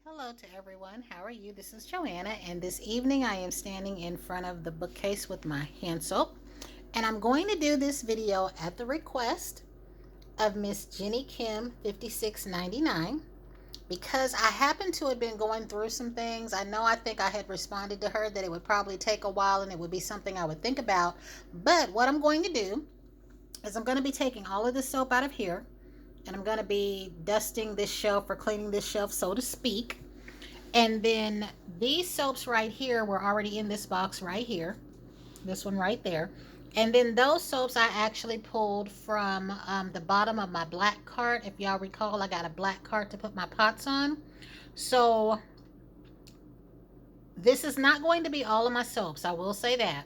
Hello to everyone. How are you? This is Joanna, and this evening I am standing in front of the bookcase with my hand soap, and I'm going to do this video at the request of Miss Jenny Kim 5699 because I happen to have been going through some things. I think I had responded to her that it would probably take a while and it would be something I would think about, but what I'm going to do is I'm going to be taking all of the soap out of here, and I'm going to be dusting this shelf or cleaning this shelf, so to speak. And then these soaps right here were already in this box right here, this one right there. And then those soaps I actually pulled from the bottom of my black cart. If y'all recall, I got a black cart to put my pots on. So this is not going to be all of my soaps, I will say that.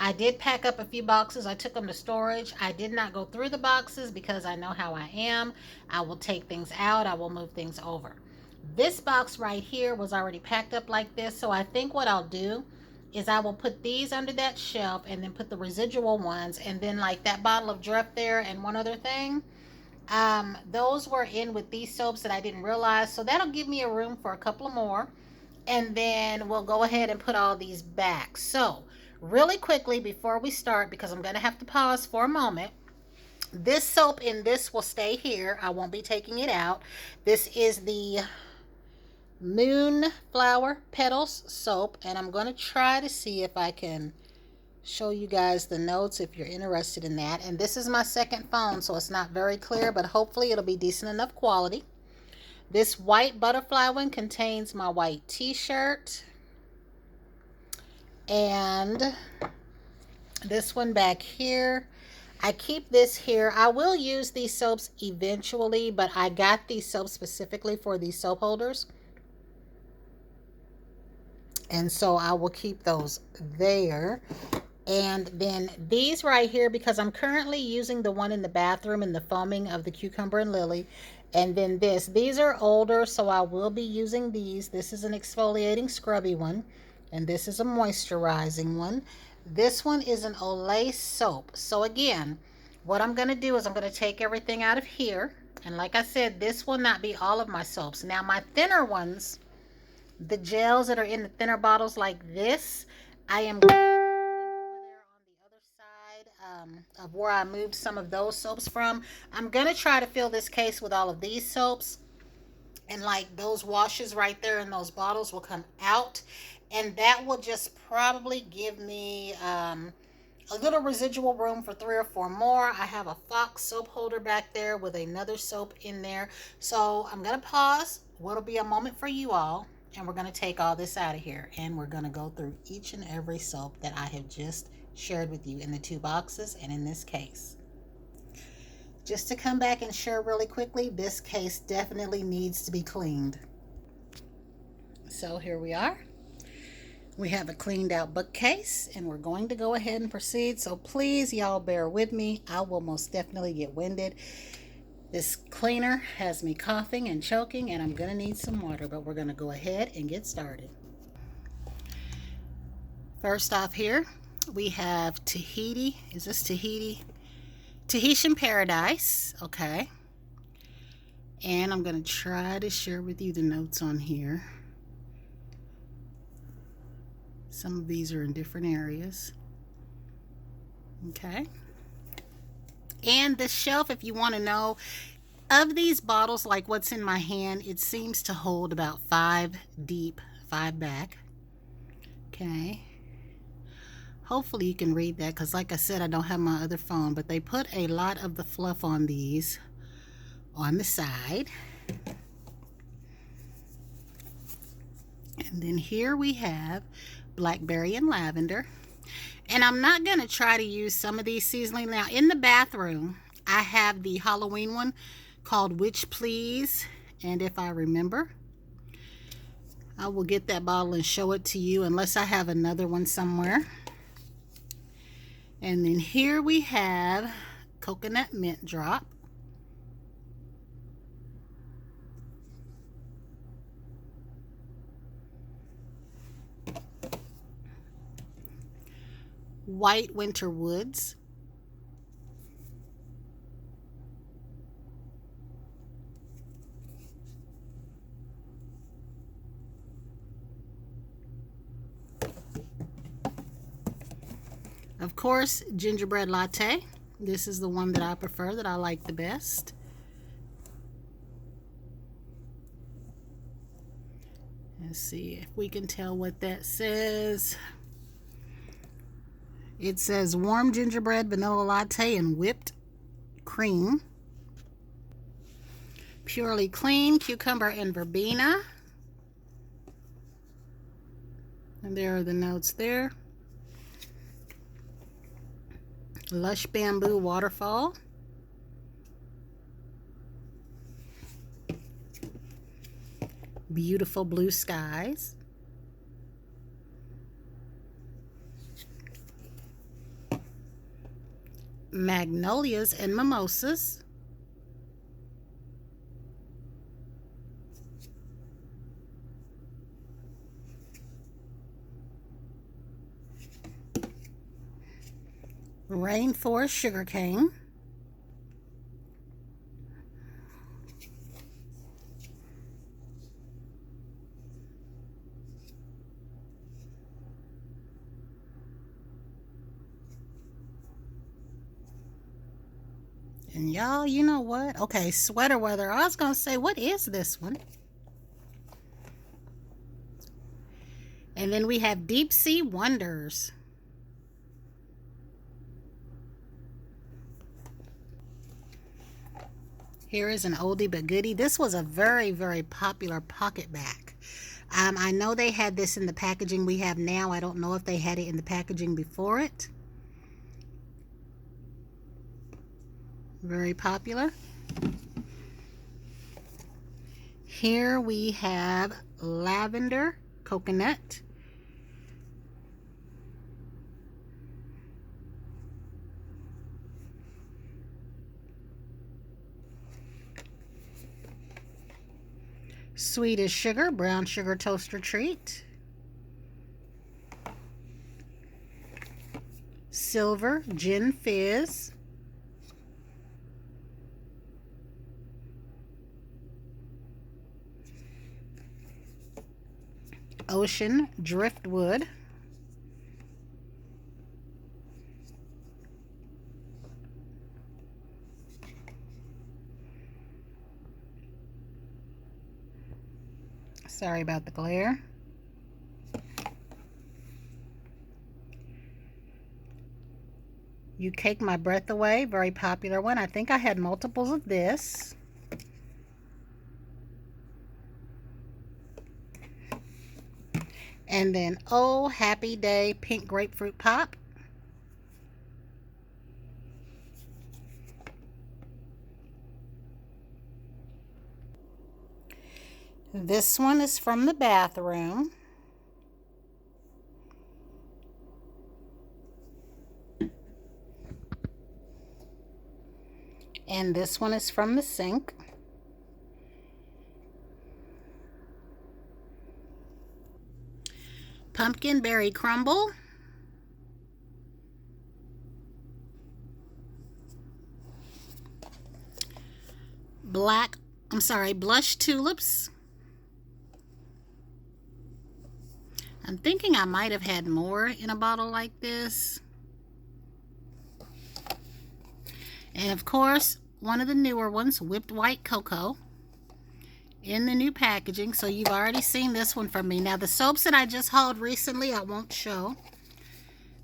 I did pack up a few boxes. I took them to storage. I did not go through the boxes because I know how I am. I will take things out. I will move things over. This box right here was already packed up like this. So I think what I'll do is I will put these under that shelf and then put the residual ones. And then like that bottle of Druff there and one other thing. Those were in with these soaps that I didn't realize. So that'll give me a room for a couple of more. And then we'll go ahead and put all these back. So really quickly before we start, because I'm going to have to pause for a moment, this soap in this will stay here. I won't be taking it out. This is the Moonflower Petals soap, and I'm going to try to see if I can show you guys the notes if you're interested in that. And this is my second phone, so it's not very clear, but hopefully it'll be decent enough quality. This white butterfly one contains my white t-shirt. And this one back here, I keep this here. I will use these soaps eventually, but I got these soaps specifically for these soap holders. And so I will keep those there. And then these right here, because I'm currently using the one in the bathroom in the foaming of the cucumber and lily. And then these are older, so I will be using these. This is an exfoliating scrubby one, and this is a moisturizing one. This one is an Olay soap. So again, what I'm going to do is I'm going to take everything out of here. And like I said, this will not be all of my soaps. Now my thinner ones, the gels that are in the thinner bottles like this, I am over there on the other side of where I moved some of those soaps from. I'm going to try to fill this case with all of these soaps. And like those washes right there in those bottles will come out. And that will just probably give me a little residual room for 3 or 4 more. I have a Fox soap holder back there with another soap in there. So I'm going to pause. What'll be a moment for you all. And we're going to take all this out of here. And we're going to go through each and every soap that I have just shared with you in the 2 boxes and in this case. Just to come back and share really quickly, this case definitely needs to be cleaned. So here we are. We have a cleaned out bookcase, and we're going to go ahead and proceed. So please, y'all, bear with me. I will most definitely get winded. This cleaner has me coughing and choking, and I'm going to need some water, but we're going to go ahead and get started. First off here, we have Tahiti. Is this Tahiti? Tahitian Paradise. Okay. And I'm going to try to share with you the notes on here. Some of these are in different areas. Okay. And the shelf, if you want to know, of these bottles, like what's in my hand, it seems to hold about 5 deep, 5 back. Okay. Hopefully you can read that, because like I said, I don't have my other phone, but they put a lot of the fluff on these on the side. And then here we have blackberry and lavender. And I'm not going to try to use some of these seasonally. Now in the bathroom, I have the Halloween one called Witch Please. And if I remember, I will get that bottle and show it to you unless I have another one somewhere. And then here we have Coconut Mint Drop. White Winter Woods. Of course, gingerbread latte. This is the one that I prefer, that I like the best. Let's see if we can tell what that says. It says warm gingerbread vanilla latte and whipped cream. Purely clean, cucumber and verbena. And there are the notes there. Lush bamboo waterfall. Beautiful blue skies. Magnolias and mimosas. Rainforest sugarcane. And y'all, you know what? Okay, sweater weather. I was going to say, what is this one? And then we have Deep Sea Wonders. Here is an oldie but goodie. This was a very, very popular pocket back. I know they had this in the packaging we have now. I don't know if they had it in the packaging before it. Very popular. Here we have lavender coconut. Sweet as sugar, brown sugar toaster treat. Silver gin fizz. Ocean driftwood. Sorry about the glare. You Cake My Breath Away, very popular one. I think I had multiples of this. And then Oh Happy Day Pink Grapefruit Pop. This one is from the bathroom. And this one is from the sink. Pumpkin Berry Crumble. Blush Tulips. I'm thinking I might have had more in a bottle like this. And of course, one of the newer ones, Whipped White Cocoa, in the new packaging. So you've already seen this one from me. Now the soaps that I just hauled recently, I won't show.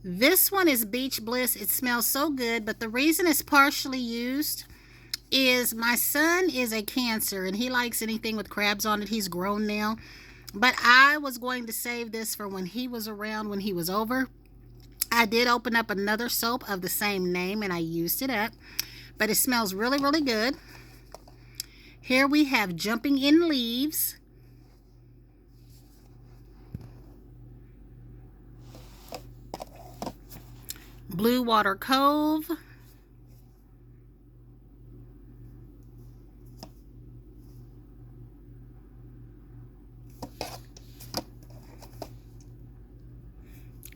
This one is Beach Bliss. It smells so good, but the reason it's partially used is my son is a Cancer and he likes anything with crabs on it. He's grown now. But I was going to save this for when he was around, when he was over. I did open up another soap of the same name and I used it up. But it smells really, really good. Here we have Jumping in Leaves. Blue Water Cove.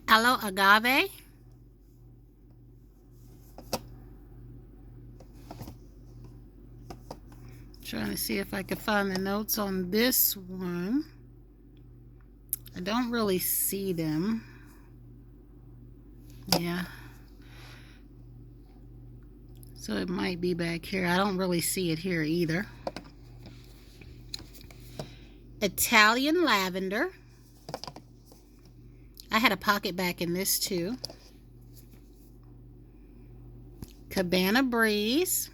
Aloe Agave. Trying to see if I can find the notes on this one. I don't really see them. Yeah, So it might be back here. I don't really see it here either. Italian lavender. I had a pocket back in this too. Cabana breeze.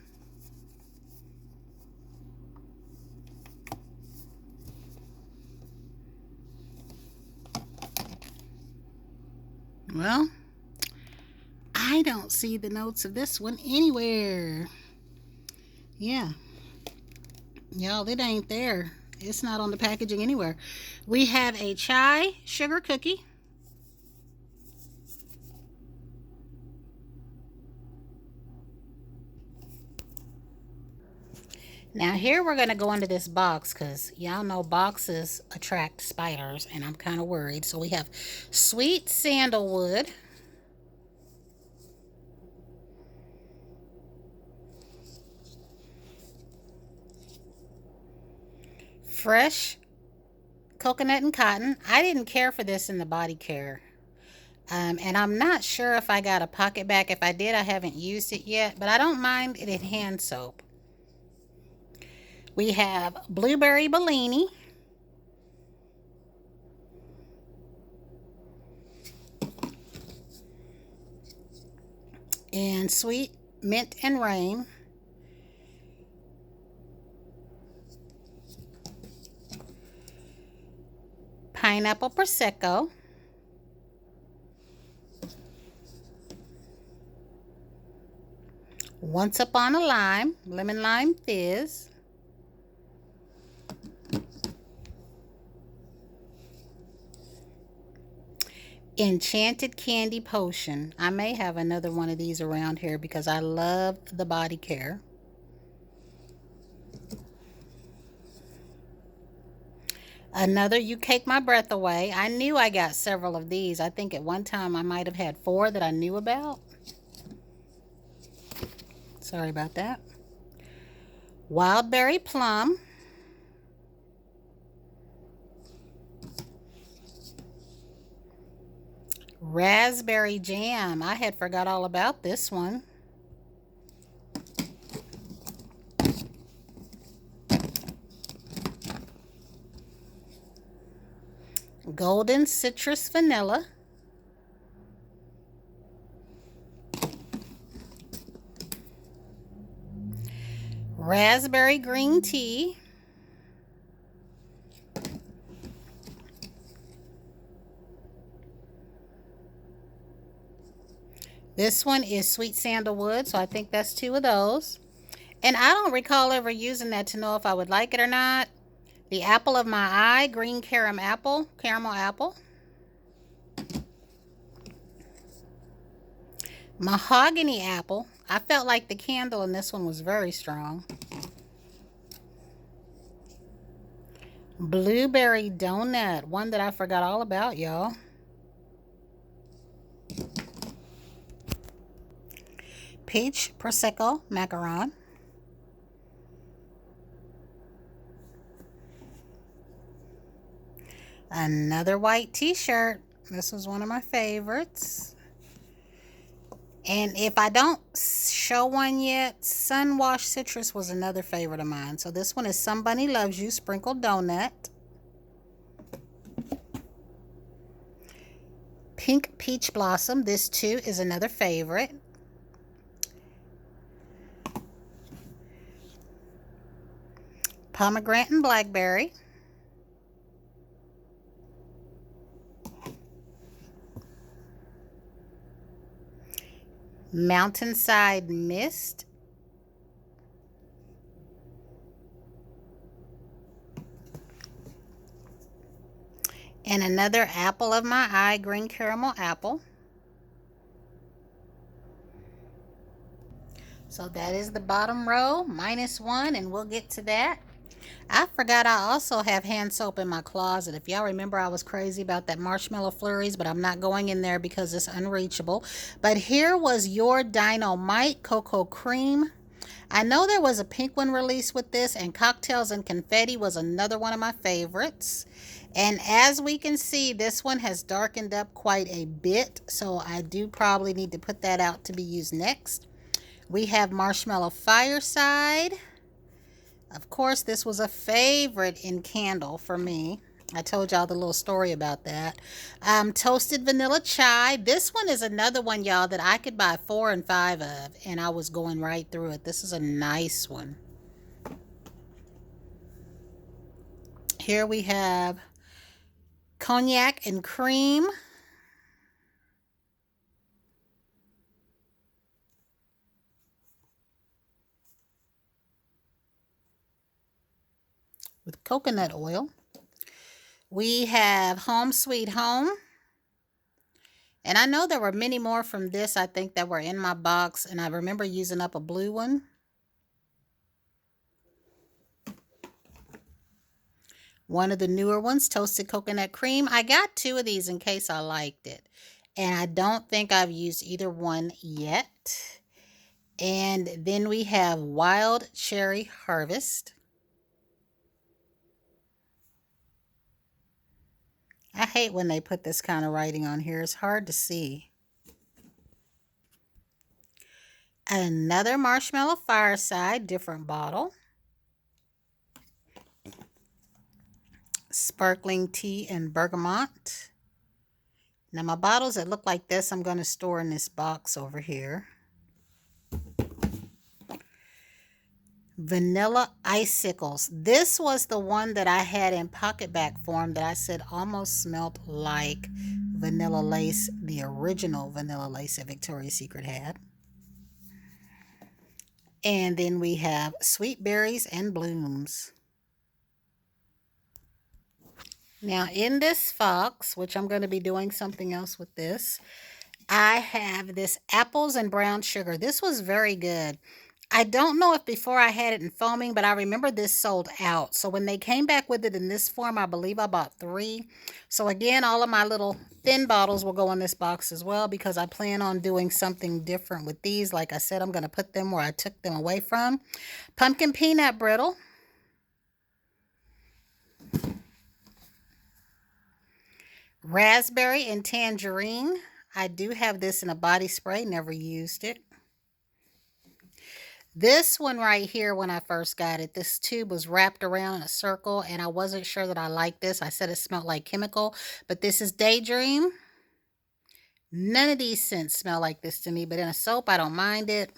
Well, I don't see the notes of this one anywhere. Yeah. Y'all, it ain't there. It's not on the packaging anywhere. We have a chai sugar cookie. Now here we're going to go into this box because y'all know boxes attract spiders and I'm kind of worried. So we have sweet sandalwood. Fresh coconut and cotton. I didn't care for this in the body care. And I'm not sure if I got a pocket back. If I did, I haven't used it yet. But I don't mind it in hand soap. We have blueberry Bellini. And sweet mint and rain. Pineapple Prosecco. Once Upon a Lime, lemon lime fizz. Enchanted Candy Potion. I may have another one of these around here because I love the body care. Another You Cake My Breath Away. I knew I got several of these. I think at one time I might have had 4 that I knew about. Sorry about that. Wild Berry Plum. Raspberry Jam. I had forgot all about this one. Golden Citrus Vanilla. Raspberry Green Tea. This one is Sweet Sandalwood, so I think that's 2 of those. And I don't recall ever using that to know if I would like it or not. The Apple of My Eye, Green Caramel Apple. Mahogany Apple. I felt like the candle in this one was very strong. Blueberry Donut, one that I forgot all about, y'all. Peach Prosecco Macaron. Another white t-shirt. This was one of my favorites. And if I don't show one yet, Sunwash Citrus was another favorite of mine. So this one is Somebody Loves You Sprinkled Donut. Pink Peach Blossom. This too is another favorite. Pomegranate and Blackberry. Mountainside Mist. And another Apple of My Eye, Green Caramel Apple. So that is the bottom row, -1, and we'll get to that. I forgot I also have hand soap in my closet. If y'all remember, I was crazy about that Marshmallow Flurries, but I'm not going in there because it's unreachable. But here was Your Dynamite Cocoa Cream. I know there was a pink one released with this, and Cocktails and Confetti was another one of my favorites. And as we can see, this one has darkened up quite a bit, so I do probably need to put that out to be used next. We have Marshmallow Fireside. Of course, this was a favorite in candle for me. I told y'all the little story about that. Toasted Vanilla Chai. This one is another one, y'all, that I could buy 4 and 5 of, and I was going right through it. This is a nice one. Here we have Cognac and Cream. With coconut oil. We have Home Sweet Home. And I know there were many more from this, I think, that were in my box. And I remember using up a blue one. One of the newer ones, Toasted Coconut Cream. I got 2 of these in case I liked it. And I don't think I've used either one yet. And then we have Wild Cherry Harvest. I hate when they put this kind of writing on here. It's hard to see. Another Marshmallow Fireside, different bottle. Sparkling Tea and Bergamot. Now my bottles that look like this, I'm going to store in this box over here. Vanilla Icicles. This was the one that I had in pocketback form that I said almost smelled like Vanilla Lace, the original Vanilla Lace that Victoria's Secret had. And then we have Sweet Berries and Blooms. Now in this box, which I'm going to be doing something else with this, I have this Apples and Brown Sugar. This was very good. I don't know if before I had it in foaming, but I remember this sold out. So when they came back with it in this form, I believe I bought 3. So again, all of my little thin bottles will go in this box as well because I plan on doing something different with these. Like I said, I'm going to put them where I took them away from. Pumpkin Peanut Brittle. Raspberry and Tangerine. I do have this in a body spray, never used it. This one right here, when I first got it, this tube was wrapped around in a circle, and I wasn't sure that I liked this. I said it smelled like chemical, but this is Daydream. None of these scents smell like this to me, but in a soap, I don't mind it.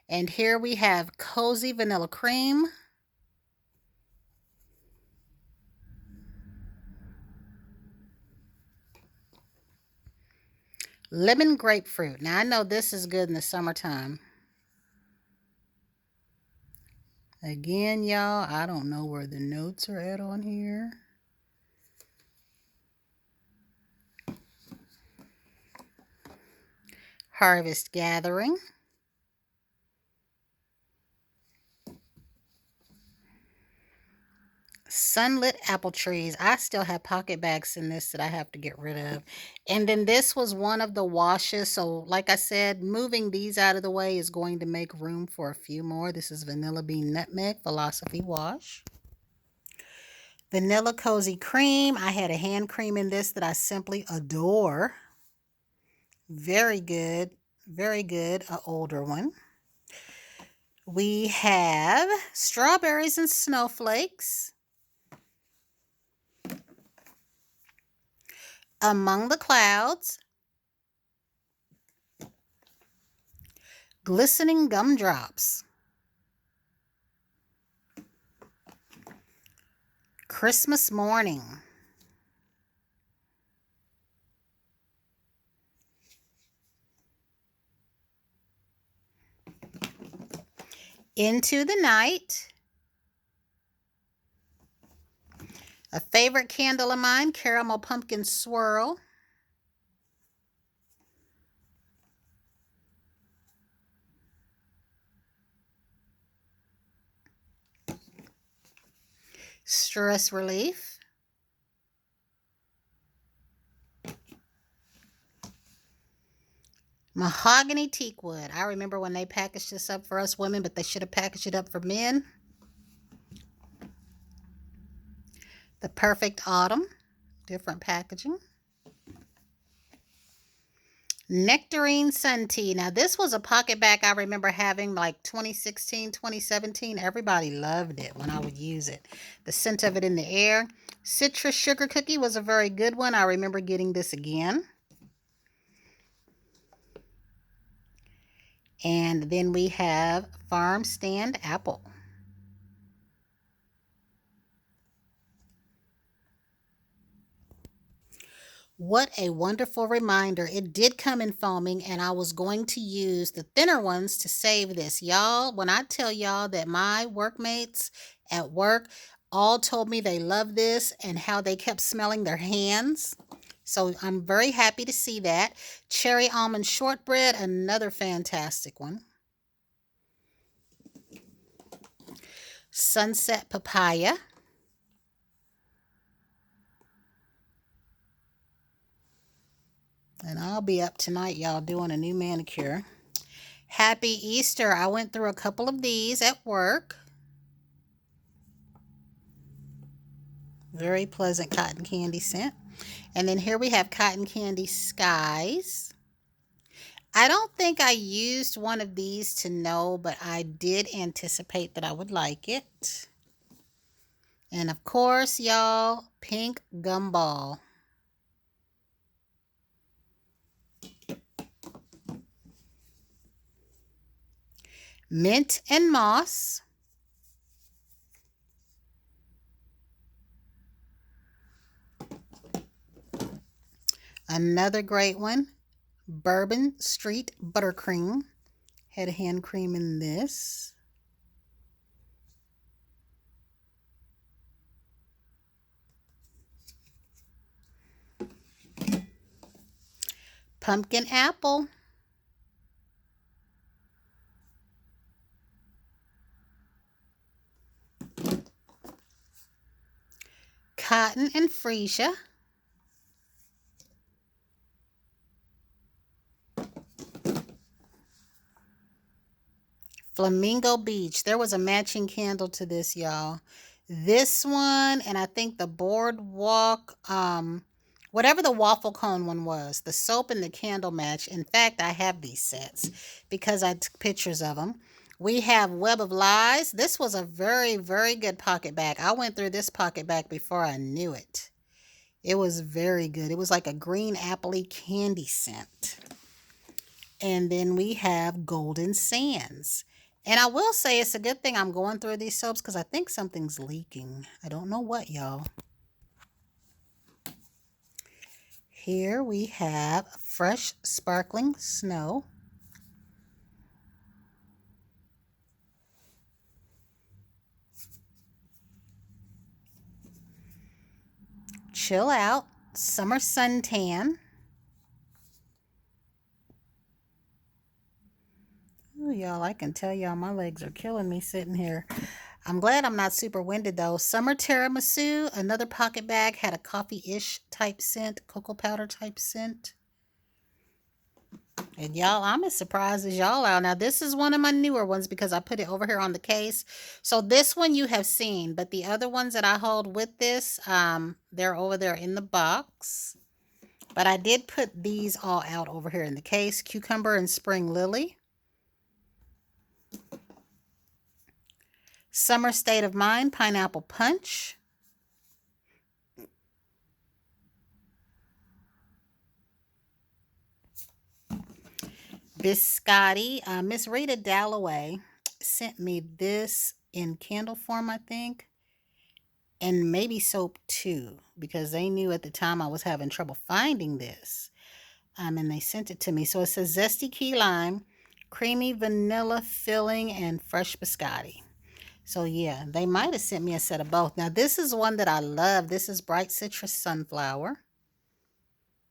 And here we have Cozy Vanilla Cream. Lemon Grapefruit. Now, I know this is good in the summertime. Again, y'all, I don't know where the notes are at on here. Harvest Gathering. Sunlit Apple Trees. I still have pocket bags in this that I have to get rid of. And then this was one of the washes. So like I said, moving these out of the way is going to make room for a few more. This is Vanilla Bean Nutmeg Philosophy Wash. Vanilla Cozy Cream. I had a hand cream in this that I simply adore. Very good. Very good. An older one. We have Strawberries and Snowflakes. Among the Clouds. Glistening Gumdrops. Christmas Morning. Into the Night. A favorite candle of mine, Caramel Pumpkin Swirl. Stress Relief. Mahogany Teakwood. I remember when they packaged this up for us women, but they should have packaged it up for men. The Perfect Autumn. Different packaging. Nectarine Sun Tea. Now, this was a pocket bag I remember having like 2016, 2017. Everybody loved it when I would use it. The scent of it in the air. Citrus Sugar Cookie was a very good one. I remember getting this again. And then we have Farm Stand Apple. What a wonderful reminder. It did come in foaming, and I was going to use the thinner ones to save this. Y'all, when I tell y'all that my workmates at work all told me they love this and how they kept smelling their hands. So I'm very happy to see that. Cherry Almond Shortbread, another fantastic one. Sunset Papaya. And I'll be up tonight, y'all, doing a new manicure. Happy Easter. I went through a couple of these at work. Very pleasant cotton candy scent. And then here we have Cotton Candy Skies. I don't think I used one of these to know, but I did anticipate that I would like it. And of course, y'all, Pink Gumball. Mint and Moss. Another great one, Bourbon Street Buttercream. Had hand cream in this. Pumpkin Apple. Cotton and Freesia. Flamingo Beach. There was a matching candle to this, y'all. This one, and I think the Boardwalk, whatever the waffle cone one was, the soap and the candle match. In fact, I have these sets because I took pictures of them. We have Web of Lies. This was a very, very good pocket bag. I went through this pocket bag before I knew it. It was very good. It was like a green appley candy scent. And then we have Golden Sands. And I will say it's a good thing I'm going through these soaps because I think something's leaking. I don't know what, y'all. Here we have Fresh Sparkling Snow. Chill Out Summer Suntan. Ooh, y'all, I can tell y'all my legs are killing me sitting here. I'm glad I'm not super winded though. Summer Tiramisu, another pocket bag, had a coffee-ish type scent, cocoa powder type scent. And y'all, I'm as surprised as y'all are. Now, this is one of my newer ones because I put it over here on the case. So this one you have seen, but the other ones that I hold with this, they're over there in the box. But I did put these all out over here in the case. Cucumber and Spring Lily. Summer State of Mind, Pineapple Punch. Biscotti. Miss Rita Dalloway sent me this in candle form, I think. And maybe soap too, because they knew at the time I was having trouble finding this. And they sent it to me. So it says Zesty Key Lime, Creamy Vanilla Filling, and Fresh Biscotti. So yeah, they might have sent me a set of both. Now this is one that I love. This is Bright Citrus Sunflower.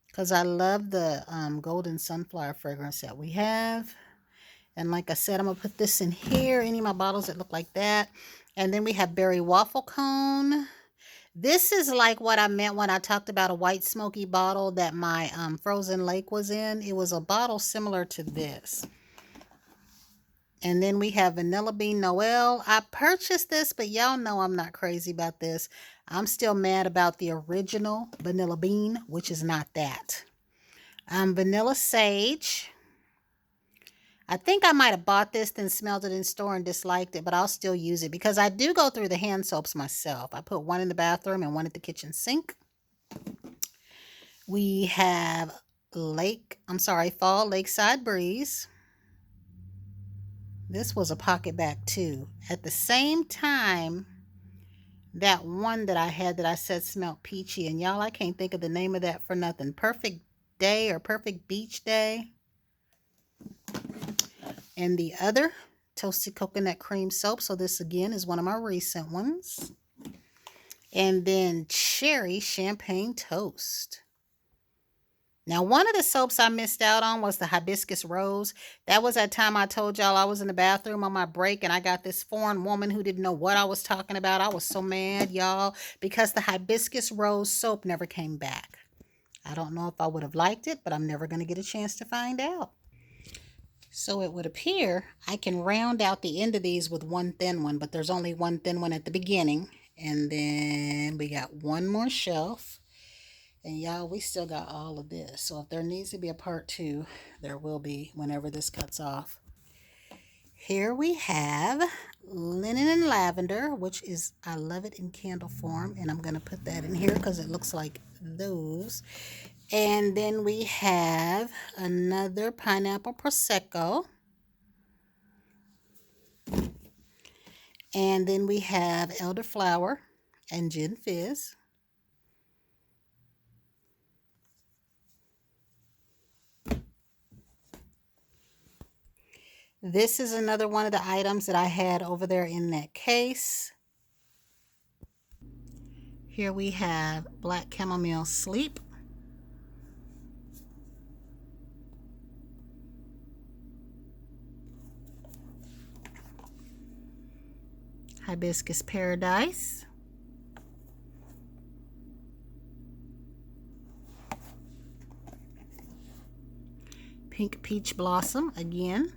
Because I love the golden sunflower fragrance that we have. And like I said, I'm going to put this in here. Any of my bottles that look like that. And then we have Berry Waffle Cone. This is like what I meant when I talked about a white smoky bottle that my frozen lake was in. It was a bottle similar to this. And then we have Vanilla Bean Noel. I purchased this, but y'all know I'm not crazy about this. I'm still mad about the original Vanilla Bean, which is not that. Vanilla sage. I think I might have bought this, then smelled it in store and disliked it, but I'll still use it because I do go through the hand soaps myself. I put one in the bathroom and one at the kitchen sink. We have Fall Lakeside Breeze. This was a pocket back too. At the same time, that one that I had that I said smelled peachy, and y'all, I can't think of the name of that for nothing. Perfect Day or Perfect Beach Day. And the other, Toasted Coconut Cream Soap. So this again is one of my recent ones. And then Cherry Champagne Toast. Now, one of the soaps I missed out on was the Hibiscus Rose. That was that time I told y'all I was in the bathroom on my break and I got this foreign woman who didn't know what I was talking about. I was so mad, y'all, because the Hibiscus Rose soap never came back. I don't know if I would have liked it, but I'm never going to get a chance to find out. So it would appear I can round out the end of these with one thin one, but there's only one thin one at the beginning. And then we got one more shelf. And y'all, we still got all of this. So if there needs to be a part 2, there will be whenever this cuts off. Here we have Linen and Lavender, which is, I love it in candle form. And I'm going to put that in here because it looks like those. And then we have another Pineapple Prosecco. And then we have Elderflower and Gin Fizz. This is another one of the items that I had over there in that case. Here we have Black Chamomile Sleep. Hibiscus Paradise. Pink Peach Blossom again.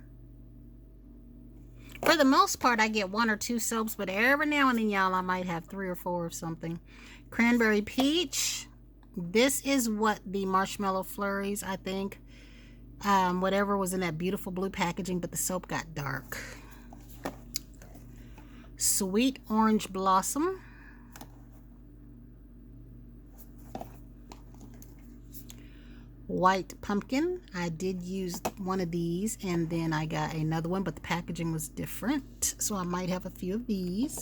For the most part, I get 1 or 2 soaps, but every now and then, y'all, I might have 3 or 4 of something. Cranberry Peach. This is what the Marshmallow Flurries, I think. Whatever was in that beautiful blue packaging, but the soap got dark. Sweet Orange Blossom. White Pumpkin. I did use one of these and then I got another one, but the packaging was different, so I might have a few of these.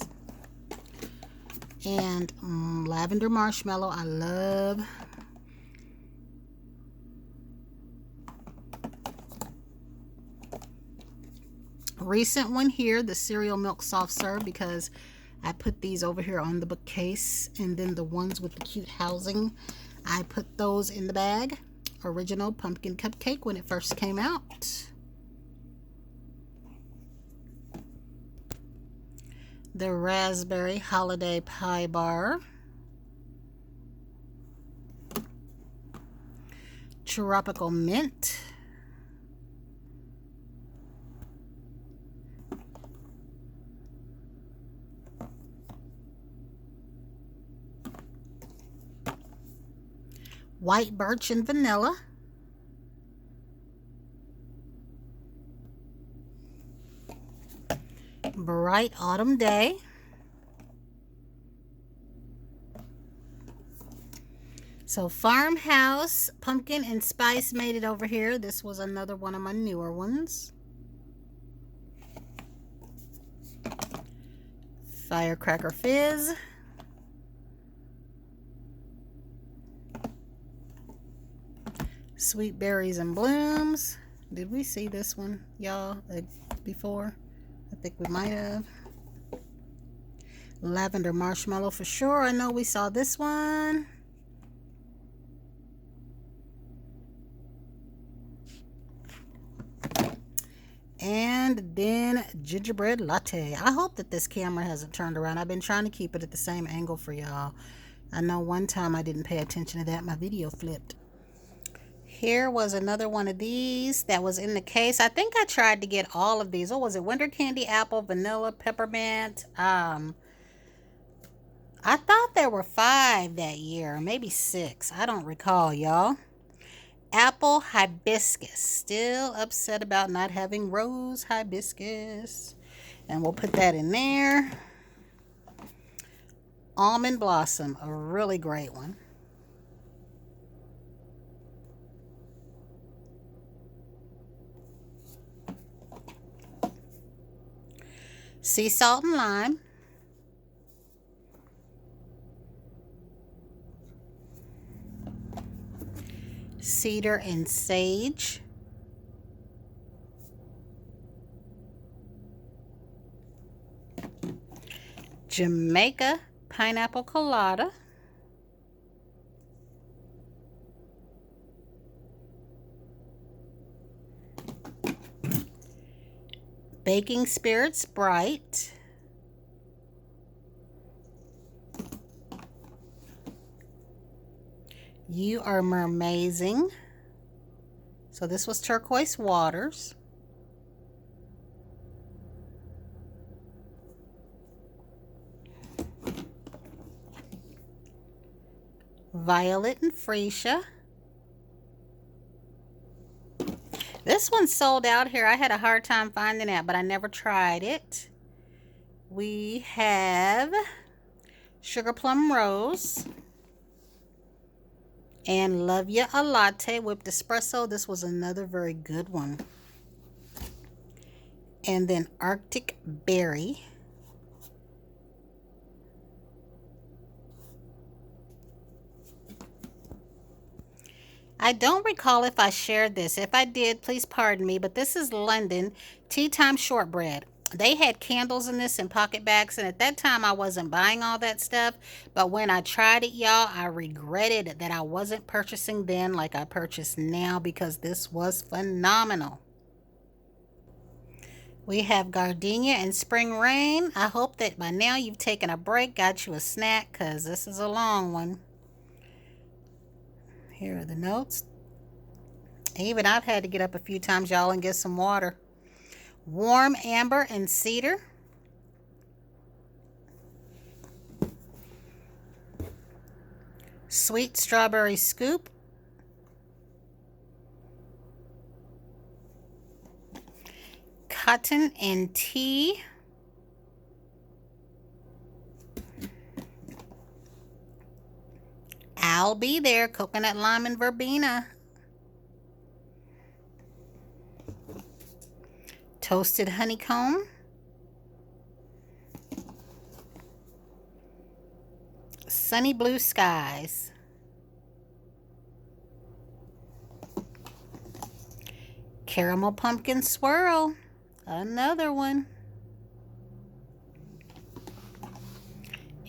And Lavender Marshmallow. I love. Recent one here, the Cereal Milk Soft Serve, because I put these over here on the bookcase, and then the ones with the cute housing, I put those in the bag. Original Pumpkin Cupcake when it first came out. The Raspberry Holiday Pie Bar. Tropical Mint. White Birch and Vanilla. Bright Autumn Day. So Farmhouse Pumpkin and Spice made it over here. This was another one of my newer ones. Firecracker Fizz. Sweet Berries and Blooms. Did we see this one, y'all, before? I think we might have. Lavender Marshmallow for sure. I know we saw this one. And then Gingerbread Latte. I hope that this camera hasn't turned around. I've been trying to keep it at the same angle for y'all. I know one time I didn't pay attention to that. My video flipped. Here was another one of these that was in the case. I think I tried to get all of these. What was it? Winter Candy Apple, Vanilla, Peppermint. I thought there were 5 that year, maybe 6. I don't recall, y'all. apple hibiscus. Still upset about not having rose hibiscus. And we'll put that in there. Almond blossom, a really great one. Sea salt and lime. Cedar and sage. Jamaica pineapple colada. Baking spirits bright. You are mermazing. So this was turquoise waters. Violet and freesia. This one sold out here. I had a hard time finding it, but I never tried it. We have sugar plum rose and love ya a latte whipped espresso. This was another very good one. And then Arctic berry. I don't recall if I shared this. If I did, please pardon me, but this is London Tea Time Shortbread. They had candles in this and pocket bags, and at that time I wasn't buying all that stuff, but when I tried it, y'all, I regretted that I wasn't purchasing then like I purchased now, because this was phenomenal. We have gardenia and spring rain. I hope that by now you've taken a break, got you a snack, because this is a long one. Here are the notes. Even I've had to get up a few times, y'all, and get some water. Warm amber and cedar. Sweet strawberry scoop. Cotton and tea. I'll be there. Coconut, lime, and verbena. Toasted honeycomb. Sunny blue skies. Caramel pumpkin swirl. Another one.